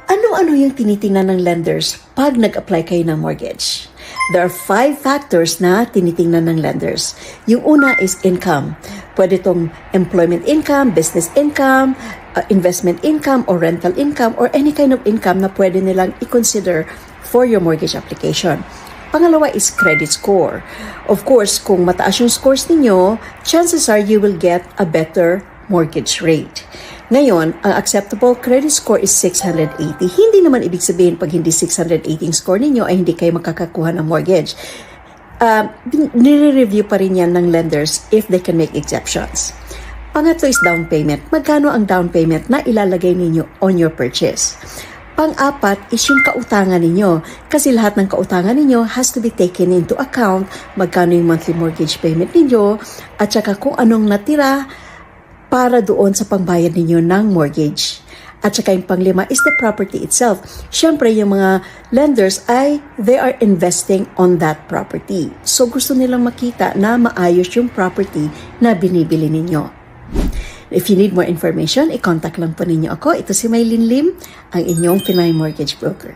Ano-ano yung tinitingnan ng lenders pag nag-apply kayo ng mortgage? There are 5 factors na tinitingnan ng lenders. Yung una is income. Pwede itong employment income, business income, investment income, or rental income, or any kind of income na pwede nilang i-consider for your mortgage application. Pangalawa is credit score. Of course, kung mataas yung scores ninyo, chances are you will get a better mortgage rate. Ngayon, ang acceptable credit score is 680. Hindi naman ibig sabihin pag hindi 680 score ninyo ay hindi kayo makakakuha ng mortgage. Nire-review pa rin yan ng lenders if they can make exceptions. Pangatlo is down payment. Magkano ang down payment na ilalagay ninyo on your purchase? Pang-apat is yung kautangan ninyo. Kasi lahat ng kautangan ninyo has to be taken into account. Magkano yung monthly mortgage payment ninyo at saka kung anong natira para doon sa pangbayad ninyo ng mortgage. At saka yung panglima is the property itself. Siyempre, yung mga lenders they are investing on that property. So, gusto nilang makita na maayos yung property na binibili ninyo. If you need more information, i-contact lang po ninyo ako. Ito si Maylin Lim, ang inyong Pinay Mortgage Broker.